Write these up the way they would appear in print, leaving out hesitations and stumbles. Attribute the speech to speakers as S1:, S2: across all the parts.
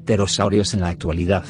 S1: Pterosaurios en la actualidad.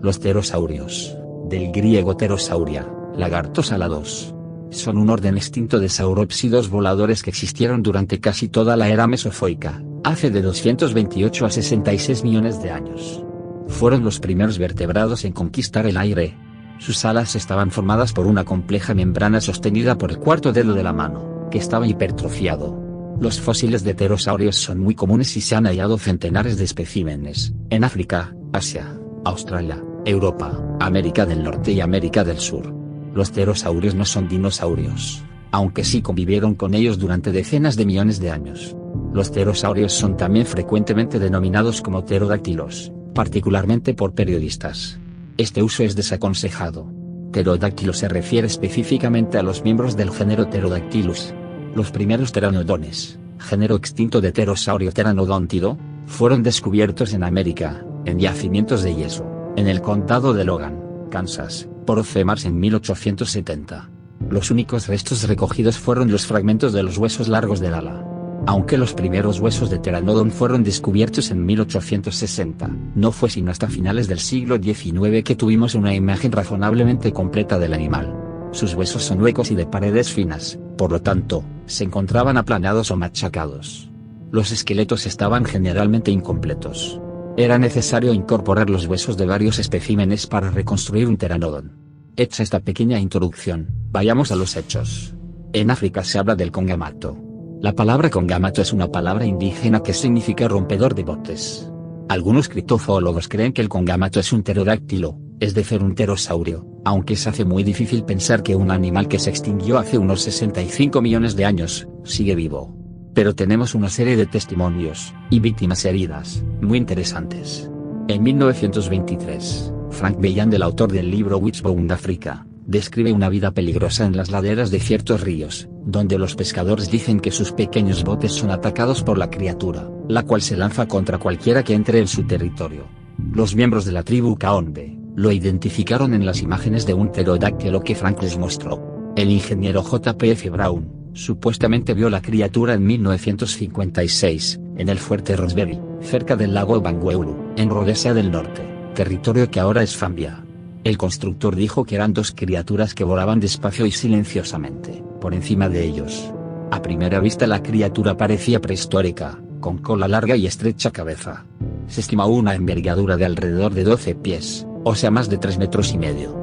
S1: Los pterosaurios, del griego pterosauria, lagartos alados, son un orden extinto de saurópsidos voladores que existieron durante casi toda la era mesozoica, hace de 228 a 66 millones de años. Fueron los primeros vertebrados en conquistar el aire. Sus alas estaban formadas por una compleja membrana sostenida por el cuarto dedo de la mano, que estaba hipertrofiado. Los fósiles de pterosaurios son muy comunes y se han hallado centenares de especímenes, en África, Asia, Australia, Europa, América del Norte y América del Sur. Los pterosaurios no son dinosaurios, aunque sí convivieron con ellos durante decenas de millones de años. Los pterosaurios son también frecuentemente denominados como pterodáctilos, particularmente por periodistas. Este uso es desaconsejado. Pterodáctilo se refiere específicamente a los miembros del género Pterodactylus. Los primeros pteranodones, género extinto de pterosaurio pteranodóntido, fueron descubiertos en América, en yacimientos de yeso, en el condado de Logan, Kansas, por Oceemars en 1870. Los únicos restos recogidos fueron los fragmentos de los huesos largos del ala. Aunque los primeros huesos de Pteranodon fueron descubiertos en 1860, no fue sino hasta finales del siglo XIX que tuvimos una imagen razonablemente completa del animal. Sus huesos son huecos y de paredes finas, por lo tanto, se encontraban aplanados o machacados. Los esqueletos estaban generalmente incompletos. Era necesario incorporar los huesos de varios especímenes para reconstruir un Pteranodon. Hecha esta pequeña introducción, vayamos a los hechos. En África se habla del congamato. La palabra congamato es una palabra indígena que significa rompedor de botes. Algunos criptozoólogos creen que el congamato es un pterodáctilo, es decir un pterosaurio, aunque se hace muy difícil pensar que un animal que se extinguió hace unos 65 millones de años, sigue vivo. Pero tenemos una serie de testimonios, y víctimas heridas, muy interesantes. En 1923, Frank Bellan, el autor del libro Witchbound Africa, describe una vida peligrosa en las laderas de ciertos ríos, donde los pescadores dicen que sus pequeños botes son atacados por la criatura, la cual se lanza contra cualquiera que entre en su territorio. Los miembros de la tribu Kaonbe lo identificaron en las imágenes de un pterodáctilo que Frank les mostró. El ingeniero J.P.F. Brown supuestamente vio la criatura en 1956, en el fuerte Rosebery, cerca del lago Bangweulu, en Rhodesia del Norte, territorio que ahora es Zambia. El constructor dijo que eran dos criaturas que volaban despacio y silenciosamente, por encima de ellos. A primera vista la criatura parecía prehistórica, con cola larga y estrecha cabeza. Se estimó una envergadura de alrededor de 12 pies, o sea más de 3,5 metros.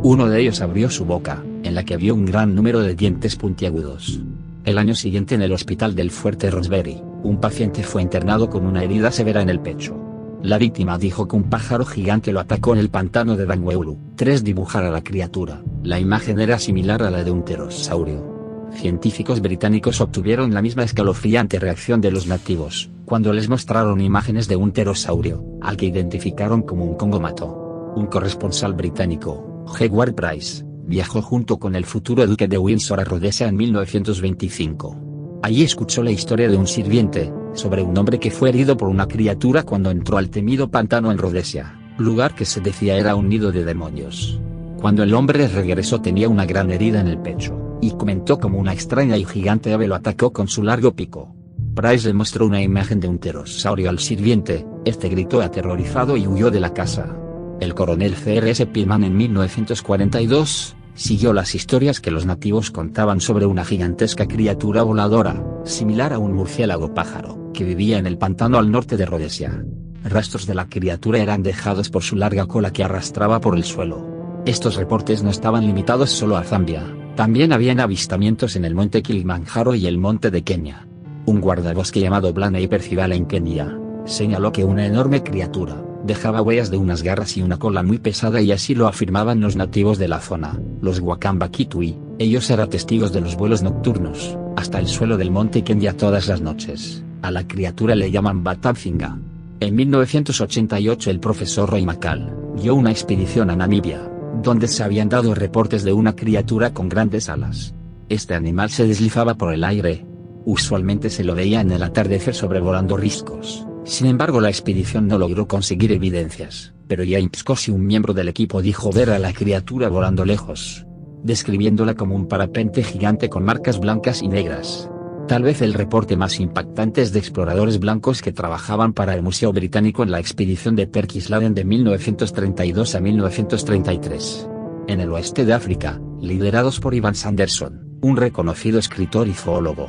S1: Uno de ellos abrió su boca, en la que había un gran número de dientes puntiagudos. El año siguiente en el hospital del fuerte Rosebery, un paciente fue internado con una herida severa en el pecho. La víctima dijo que un pájaro gigante lo atacó en el pantano de Bangweulu. 3 Dibujar a la criatura. La imagen era similar a la de un pterosaurio. Científicos británicos obtuvieron la misma escalofriante reacción de los nativos, cuando les mostraron imágenes de un pterosaurio, al que identificaron como un congomato. Un corresponsal británico, Howard Price, viajó junto con el futuro duque de Windsor a Rhodesia en 1925. Allí escuchó la historia de un sirviente, sobre un hombre que fue herido por una criatura cuando entró al temido pantano en Rhodesia, lugar que se decía era un nido de demonios. Cuando el hombre regresó tenía una gran herida en el pecho, y comentó cómo una extraña y gigante ave lo atacó con su largo pico. Price le mostró una imagen de un pterosaurio al sirviente, este gritó aterrorizado y huyó de la casa. El coronel C.R.S. Pillman en 1942, siguió las historias que los nativos contaban sobre una gigantesca criatura voladora, similar a un murciélago pájaro, que vivía en el pantano al norte de Rhodesia. Rastros de la criatura eran dejados por su larga cola que arrastraba por el suelo. Estos reportes no estaban limitados solo a Zambia, también habían avistamientos en el monte Kilimanjaro y el monte de Kenia. Un guardabosque llamado Blaney Percival en Kenia, señaló que una enorme criatura dejaba huellas de unas garras y una cola muy pesada, y así lo afirmaban los nativos de la zona, los Wakamba Kitui. Ellos eran testigos de los vuelos nocturnos, hasta el suelo del monte Kenya todas las noches. A la criatura le llaman Batamfinga. En 1988 el profesor Roy McCall guió una expedición a Namibia, donde se habían dado reportes de una criatura con grandes alas. Este animal se deslizaba por el aire. Usualmente se lo veía en el atardecer sobrevolando riscos. Sin embargo la expedición no logró conseguir evidencias, pero James Cossey, un miembro del equipo, dijo ver a la criatura volando lejos, describiéndola como un parapente gigante con marcas blancas y negras. Tal vez el reporte más impactante es de exploradores blancos que trabajaban para el Museo Británico en la expedición de Perkins Laden de 1932 a 1933. En el oeste de África, liderados por Ivan Sanderson, un reconocido escritor y zoólogo.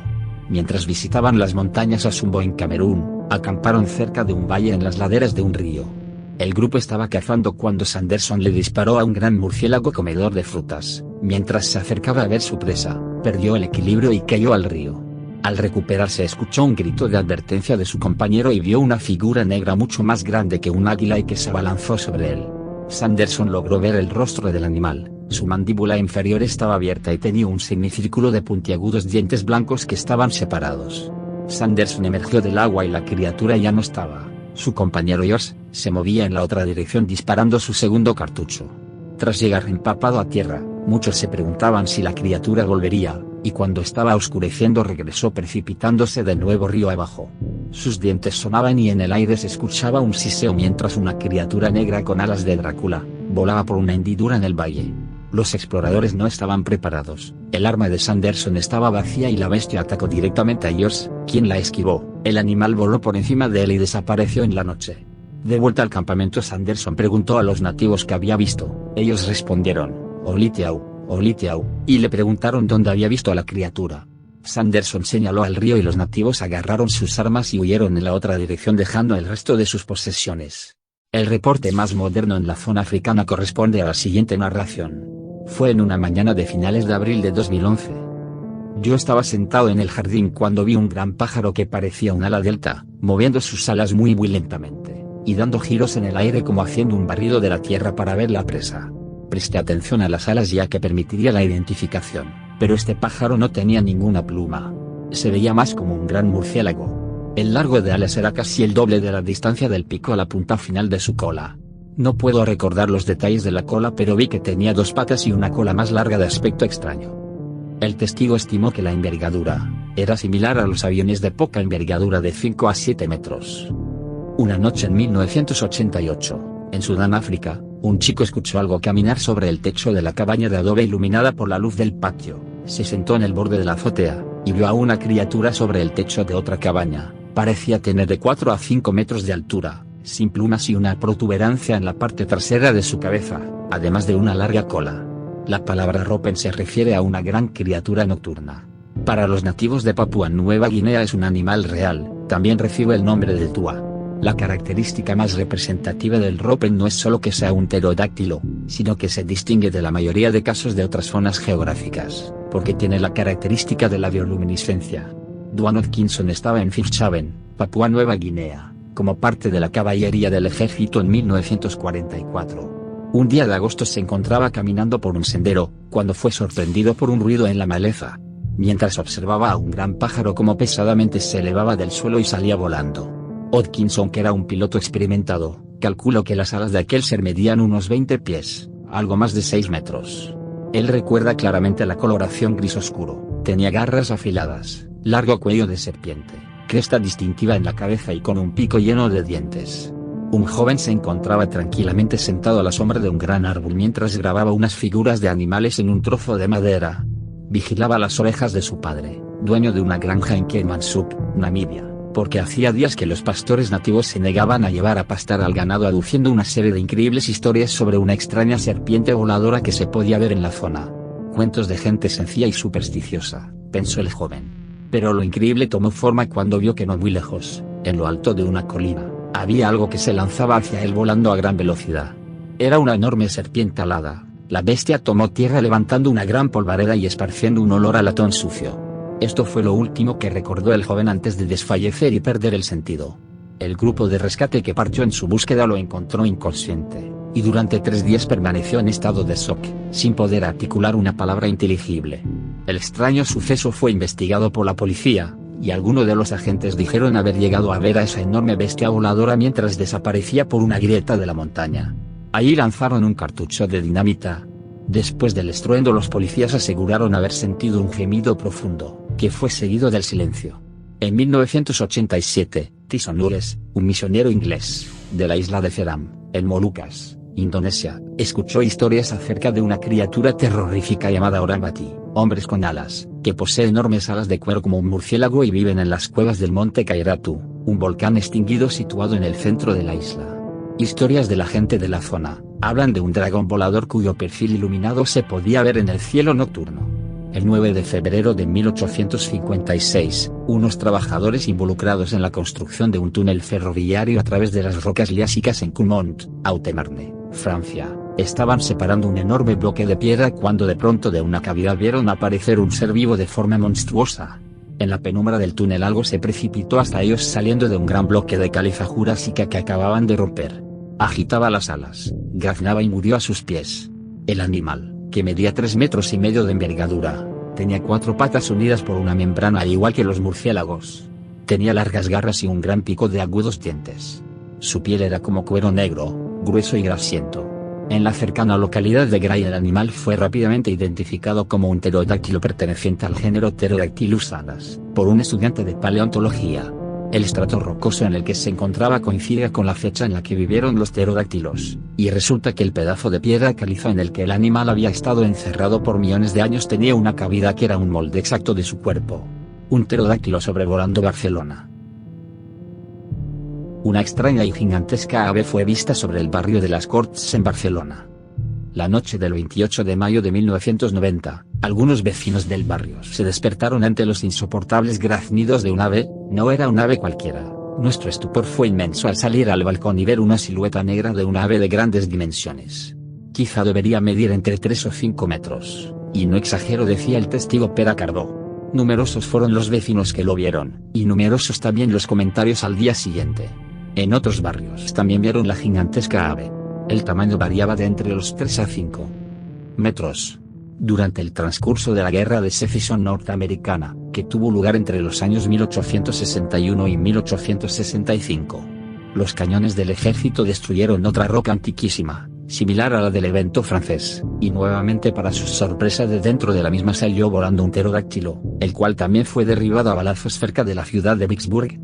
S1: Mientras visitaban las montañas Asumbo en Camerún, acamparon cerca de un valle en las laderas de un río. El grupo estaba cazando cuando Sanderson le disparó a un gran murciélago comedor de frutas. Mientras se acercaba a ver su presa, perdió el equilibrio y cayó al río. Al recuperarse escuchó un grito de advertencia de su compañero y vio una figura negra mucho más grande que un águila y que se abalanzó sobre él. Sanderson logró ver el rostro del animal. Su mandíbula inferior estaba abierta y tenía un semicírculo de puntiagudos dientes blancos que estaban separados. Sanderson emergió del agua y la criatura ya no estaba. Su compañero George se movía en la otra dirección disparando su segundo cartucho. Tras llegar empapado a tierra, muchos se preguntaban si la criatura volvería, y cuando estaba oscureciendo regresó precipitándose de nuevo río abajo. Sus dientes sonaban y en el aire se escuchaba un siseo mientras una criatura negra con alas de Drácula volaba por una hendidura en el valle. Los exploradores no estaban preparados. El arma de Sanderson estaba vacía y la bestia atacó directamente a George, quien la esquivó. El animal voló por encima de él y desapareció en la noche. De vuelta al campamento, Sanderson preguntó a los nativos que había visto. Ellos respondieron, Olitiau, Olitiau, y le preguntaron dónde había visto a la criatura. Sanderson señaló al río y los nativos agarraron sus armas y huyeron en la otra dirección dejando el resto de sus posesiones. El reporte más moderno en la zona africana corresponde a la siguiente narración. Fue en una mañana de finales de abril de 2011. Yo estaba sentado en el jardín cuando vi un gran pájaro que parecía un ala delta, moviendo sus alas muy lentamente, y dando giros en el aire como haciendo un barrido de la tierra para ver la presa. Presté atención a las alas ya que permitiría la identificación, pero este pájaro no tenía ninguna pluma. Se veía más como un gran murciélago. El largo de alas era casi el doble de la distancia del pico a la punta final de su cola. No puedo recordar los detalles de la cola, pero vi que tenía dos patas y una cola más larga de aspecto extraño. El testigo estimó que la envergadura era similar a los aviones de poca envergadura de 5 a 7 metros. Una noche en 1988, en Sudán, África, un chico escuchó algo caminar sobre el techo de la cabaña de adobe iluminada por la luz del patio. Se sentó en el borde de la azotea, y vio a una criatura sobre el techo de otra cabaña. Parecía tener de 4 a 5 metros de altura, sin plumas y una protuberancia en la parte trasera de su cabeza, además de una larga cola. La palabra ropen se refiere a una gran criatura nocturna. Para los nativos de Papúa Nueva Guinea es un animal real, también recibe el nombre de tua. La característica más representativa del ropen no es solo que sea un pterodáctilo, sino que se distingue de la mayoría de casos de otras zonas geográficas, porque tiene la característica de la bioluminiscencia. Duane Hodgkinson estaba en Finschhaven, Papúa Nueva Guinea, como parte de la caballería del ejército en 1944. Un día de agosto se encontraba caminando por un sendero, cuando fue sorprendido por un ruido en la maleza. Mientras observaba a un gran pájaro como pesadamente se elevaba del suelo y salía volando. Hodgkinson, que era un piloto experimentado, calculó que las alas de aquel ser medían unos 20 pies, algo más de 6 metros. Él recuerda claramente la coloración gris oscuro, tenía garras afiladas, largo cuello de serpiente, cresta distintiva en la cabeza y con un pico lleno de dientes. Un joven se encontraba tranquilamente sentado a la sombra de un gran árbol mientras grababa unas figuras de animales en un trozo de madera. Vigilaba las ovejas de su padre, dueño de una granja en Keemansuk, Namibia, porque hacía días que los pastores nativos se negaban a llevar a pastar al ganado, aduciendo una serie de increíbles historias sobre una extraña serpiente voladora que se podía ver en la zona. Cuentos de gente sencilla y supersticiosa, pensó el joven. Pero lo increíble tomó forma cuando vio que no muy lejos, en lo alto de una colina, había algo que se lanzaba hacia él volando a gran velocidad. Era una enorme serpiente alada. La bestia tomó tierra levantando una gran polvareda y esparciendo un olor a latón sucio. Esto fue lo último que recordó el joven antes de desfallecer y perder el sentido. El grupo de rescate que partió en su búsqueda lo encontró inconsciente, y durante 3 días permaneció en estado de shock, sin poder articular una palabra inteligible. El extraño suceso fue investigado por la policía, y algunos de los agentes dijeron haber llegado a ver a esa enorme bestia voladora mientras desaparecía por una grieta de la montaña. Allí lanzaron un cartucho de dinamita. Después del estruendo, los policías aseguraron haber sentido un gemido profundo, que fue seguido del silencio. En 1987, Tyson Lures, un misionero inglés, de la isla de Ceram, en Molucas, Indonesia, escuchó historias acerca de una criatura terrorífica llamada Orangwati, hombres con alas, que posee enormes alas de cuero como un murciélago y viven en las cuevas del monte Kairatu, un volcán extinguido situado en el centro de la isla. Historias de la gente de la zona hablan de un dragón volador cuyo perfil iluminado se podía ver en el cielo nocturno. El 9 de febrero de 1856, unos trabajadores involucrados en la construcción de un túnel ferroviario a través de las rocas liásicas en Coumont, Haute-Marne, Francia, estaban separando un enorme bloque de piedra cuando de pronto de una cavidad vieron aparecer un ser vivo de forma monstruosa. En la penumbra del túnel algo se precipitó hasta ellos saliendo de un gran bloque de caliza jurásica que acababan de romper. Agitaba las alas, graznaba y murió a sus pies. El animal, que medía 3,5 metros de envergadura, tenía 4 patas unidas por una membrana al igual que los murciélagos. Tenía largas garras y un gran pico de agudos dientes. Su piel era como cuero negro, grueso y grasiento. En la cercana localidad de Gray el animal fue rápidamente identificado como un pterodáctilo perteneciente al género Pterodactylus anas, por un estudiante de paleontología. El estrato rocoso en el que se encontraba coincide con la fecha en la que vivieron los pterodáctilos, y resulta que el pedazo de piedra caliza en el que el animal había estado encerrado por millones de años tenía una cavidad que era un molde exacto de su cuerpo. Un pterodáctilo sobrevolando Barcelona. Una extraña y gigantesca ave fue vista sobre el barrio de las Corts en Barcelona. La noche del 28 de mayo de 1990, algunos vecinos del barrio se despertaron ante los insoportables graznidos de un ave. No era un ave cualquiera. Nuestro estupor fue inmenso al salir al balcón y ver una silueta negra de un ave de grandes dimensiones. Quizá debería medir entre 3 o 5 metros, y no exagero, decía el testigo Pere Cardó. Numerosos fueron los vecinos que lo vieron, y numerosos también los comentarios al día siguiente. En otros barrios también vieron la gigantesca ave. El tamaño variaba de entre los 3 a 5 metros. Durante el transcurso de la Guerra de Secesión norteamericana, que tuvo lugar entre los años 1861 y 1865, los cañones del ejército destruyeron otra roca antiquísima, similar a la del evento francés, y nuevamente para su sorpresa de dentro de la misma salió volando un pterodáctilo, el cual también fue derribado a balazos cerca de la ciudad de Vicksburg.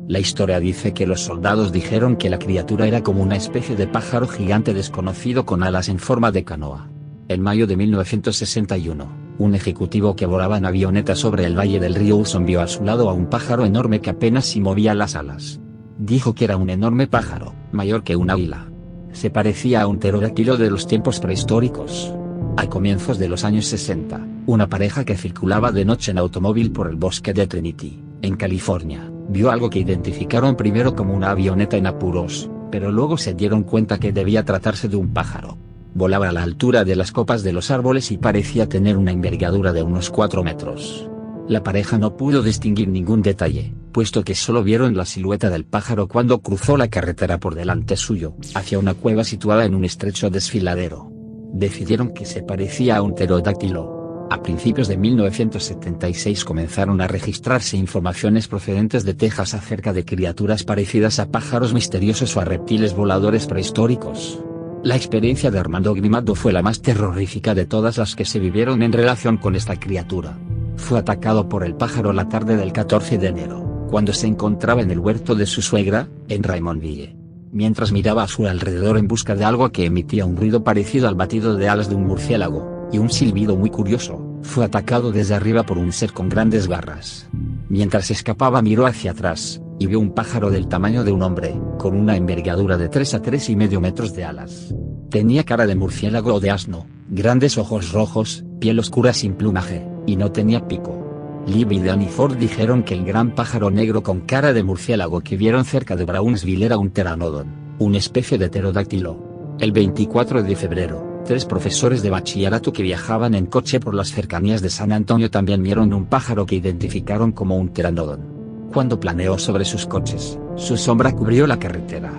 S1: La historia dice que los soldados dijeron que la criatura era como una especie de pájaro gigante desconocido con alas en forma de canoa. En mayo de 1961, un ejecutivo que volaba en avioneta sobre el valle del río Hudson vio a su lado a un pájaro enorme que apenas si movía las alas. Dijo que era un enorme pájaro, mayor que un águila. Se parecía a un pterodáctilo de los tiempos prehistóricos. A comienzos de los años 60, una pareja que circulaba de noche en automóvil por el bosque de Trinity, en California, vio algo que identificaron primero como una avioneta en apuros, pero luego se dieron cuenta que debía tratarse de un pájaro. Volaba a la altura de las copas de los árboles y parecía tener una envergadura de unos 4 metros. La pareja no pudo distinguir ningún detalle, puesto que solo vieron la silueta del pájaro cuando cruzó la carretera por delante suyo, hacia una cueva situada en un estrecho desfiladero. Decidieron que se parecía a un pterodáctilo. A principios de 1976 comenzaron a registrarse informaciones procedentes de Texas acerca de criaturas parecidas a pájaros misteriosos o a reptiles voladores prehistóricos. La experiencia de Armando Grimado fue la más terrorífica de todas las que se vivieron en relación con esta criatura. Fue atacado por el pájaro la tarde del 14 de enero, cuando se encontraba en el huerto de su suegra, en Raymondville. Mientras miraba a su alrededor en busca de algo que emitía un ruido parecido al batido de alas de un murciélago, y un silbido muy curioso, fue atacado desde arriba por un ser con grandes garras. Mientras escapaba miró hacia atrás, y vio un pájaro del tamaño de un hombre, con una envergadura de 3 a 3,5 metros de alas. Tenía cara de murciélago o de asno, grandes ojos rojos, piel oscura sin plumaje, y no tenía pico. Libby y Danny Ford dijeron que el gran pájaro negro con cara de murciélago que vieron cerca de Brownsville era un pteranodon, una especie de pterodáctilo. El 24 de febrero, 3 profesores de bachillerato que viajaban en coche por las cercanías de San Antonio también vieron un pájaro que identificaron como un pteranodon. Cuando planeó sobre sus coches, su sombra cubrió la carretera.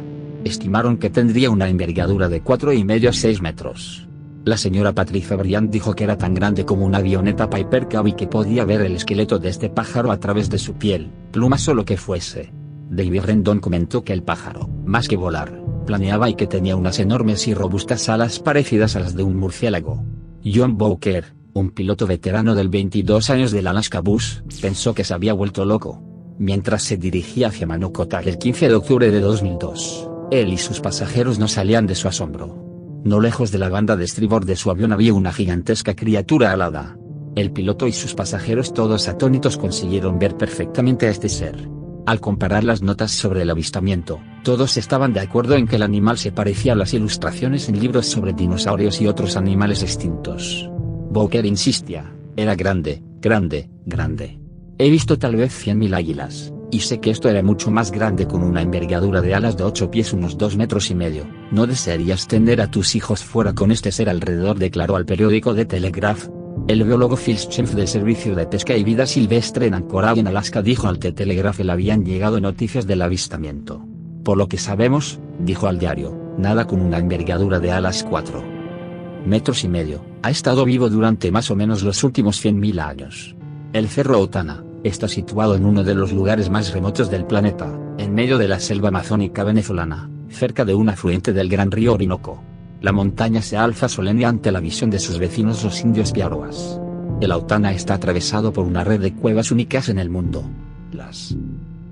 S1: Estimaron que tendría una envergadura de 4,5 a 6 metros. La señora Patricia Bryant dijo que era tan grande como una avioneta Piper Cub y que podía ver el esqueleto de este pájaro a través de su piel, plumas o lo que fuese. David Rendon comentó que el pájaro, más que volar, planeaba y que tenía unas enormes y robustas alas parecidas a las de un murciélago. John Bowker, un piloto veterano del 22 años del Alaska Bus, pensó que se había vuelto loco. Mientras se dirigía hacia Manukotak el 15 de octubre de 2002, él y sus pasajeros no salían de su asombro. No lejos de la banda de estribor de su avión había una gigantesca criatura alada. El piloto y sus pasajeros, todos atónitos, consiguieron ver perfectamente a este ser. Al comparar las notas sobre el avistamiento, todos estaban de acuerdo en que el animal se parecía a las ilustraciones en libros sobre dinosaurios y otros animales extintos. Bowker insistía: era grande, grande, grande. He visto tal vez 100.000 águilas, y sé que esto era mucho más grande, con una envergadura de alas de 8 pies, unos 2,5 metros. ¿No desearías tener a tus hijos fuera con este ser alrededor?, declaró al periódico The Telegraph. El biólogo Phil Schimpf del Servicio de Pesca y Vida Silvestre en Anchorage, en Alaska, dijo al The Telegraph que le habían llegado noticias del avistamiento. Por lo que sabemos, dijo al diario, nada con una envergadura de alas 4,5 metros ha estado vivo durante más o menos los últimos 100.000 años. El Cerro Otana está situado en uno de los lugares más remotos del planeta, en medio de la selva amazónica venezolana, cerca de un afluente del gran río Orinoco. La montaña se alza solemne ante la visión de sus vecinos, los indios piaroas. El Autana está atravesado por una red de cuevas únicas en el mundo. Las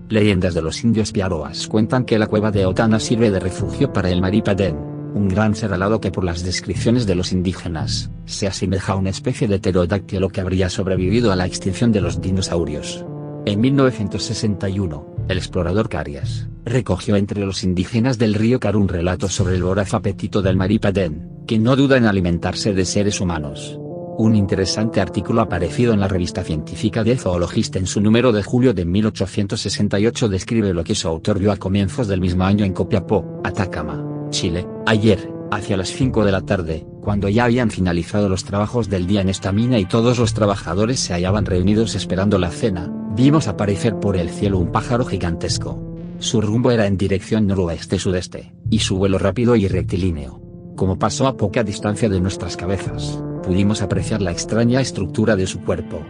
S1: leyendas de los indios piaroas cuentan que la cueva de Autana sirve de refugio para el Maripadén, un gran ser alado que, por las descripciones de los indígenas, se asemeja a una especie de pterodáctilo que habría sobrevivido a la extinción de los dinosaurios. En 1961, el explorador Carias recogió entre los indígenas del río Car un relato sobre el voraz apetito del Maripadén, que no duda en alimentarse de seres humanos. Un interesante artículo aparecido en la revista científica The Zoologist en su número de julio de 1868 describe lo que su autor vio a comienzos del mismo año en Copiapó, Atacama, Chile. Ayer, hacia las 5 de la tarde, cuando ya habían finalizado los trabajos del día en esta mina y todos los trabajadores se hallaban reunidos esperando la cena, vimos aparecer por el cielo un pájaro gigantesco. Su rumbo era en dirección noroeste-sudeste, y su vuelo rápido y rectilíneo. Como pasó a poca distancia de nuestras cabezas, pudimos apreciar la extraña estructura de su cuerpo.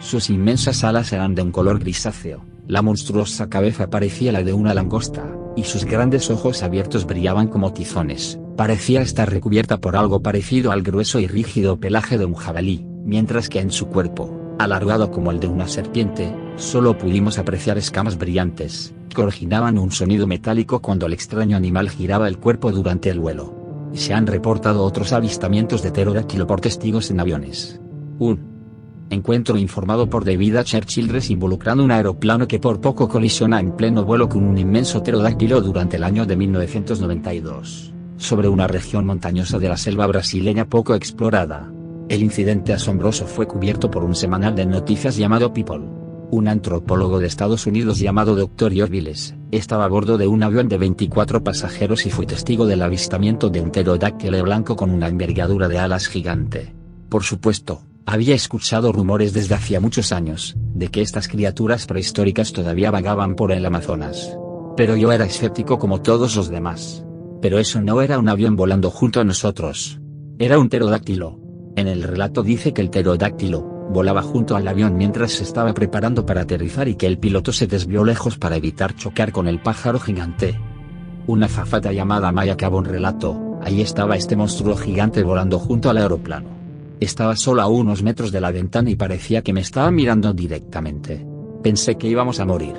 S1: Sus inmensas alas eran de un color grisáceo, la monstruosa cabeza parecía la de una langosta, y sus grandes ojos abiertos brillaban como tizones. Parecía estar recubierta por algo parecido al grueso y rígido pelaje de un jabalí, mientras que en su cuerpo, alargado como el de una serpiente, solo pudimos apreciar escamas brillantes, que originaban un sonido metálico cuando el extraño animal giraba el cuerpo durante el vuelo. Se han reportado otros avistamientos de pterodáctilo por testigos en aviones. Un encuentro informado por David H. Childress involucrando un aeroplano que por poco colisiona en pleno vuelo con un inmenso pterodáctilo durante el año de 1992, sobre una región montañosa de la selva brasileña poco explorada. El incidente asombroso fue cubierto por un semanal de noticias llamado People. Un antropólogo de Estados Unidos llamado Dr. George Viles, estaba a bordo de un avión de 24 pasajeros y fue testigo del avistamiento de un pterodáctilo blanco con una envergadura de alas gigante. Por supuesto, había escuchado rumores desde hacía muchos años, de que estas criaturas prehistóricas todavía vagaban por el Amazonas. Pero yo era escéptico como todos los demás. Pero eso no era un avión volando junto a nosotros. Era un pterodáctilo. En el relato dice que el pterodáctilo volaba junto al avión mientras se estaba preparando para aterrizar y que el piloto se desvió lejos para evitar chocar con el pájaro gigante. Una azafata llamada Maya acabó un relato: ahí estaba este monstruo gigante volando junto al aeroplano. Estaba solo a unos metros de la ventana y parecía que me estaba mirando directamente. Pensé que íbamos a morir.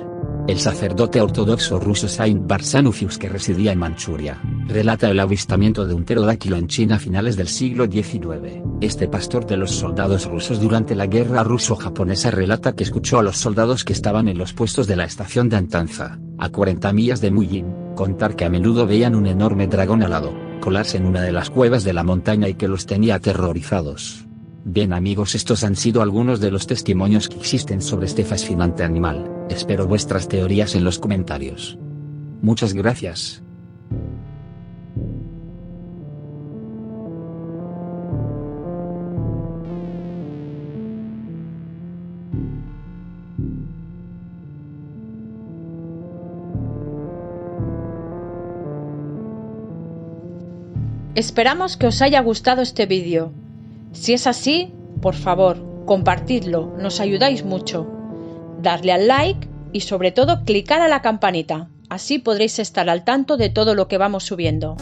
S1: El sacerdote ortodoxo ruso Saint Barsanufius, que residía en Manchuria, relata el avistamiento de un pterodáctilo en China a finales del siglo XIX. Este pastor de los soldados rusos durante la guerra ruso-japonesa relata que escuchó a los soldados que estaban en los puestos de la estación de Antanza, a 40 millas de Muyin, contar que a menudo veían un enorme dragón alado colarse en una de las cuevas de la montaña y que los tenía aterrorizados. Bien amigos, estos han sido algunos de los testimonios que existen sobre este fascinante animal. Espero vuestras teorías en los comentarios. Muchas gracias.
S2: Esperamos que os haya gustado este vídeo. Si es así, por favor, compartidlo, nos ayudáis mucho. Darle al like y sobre todo clicar a la campanita, así podréis estar al tanto de todo lo que vamos subiendo.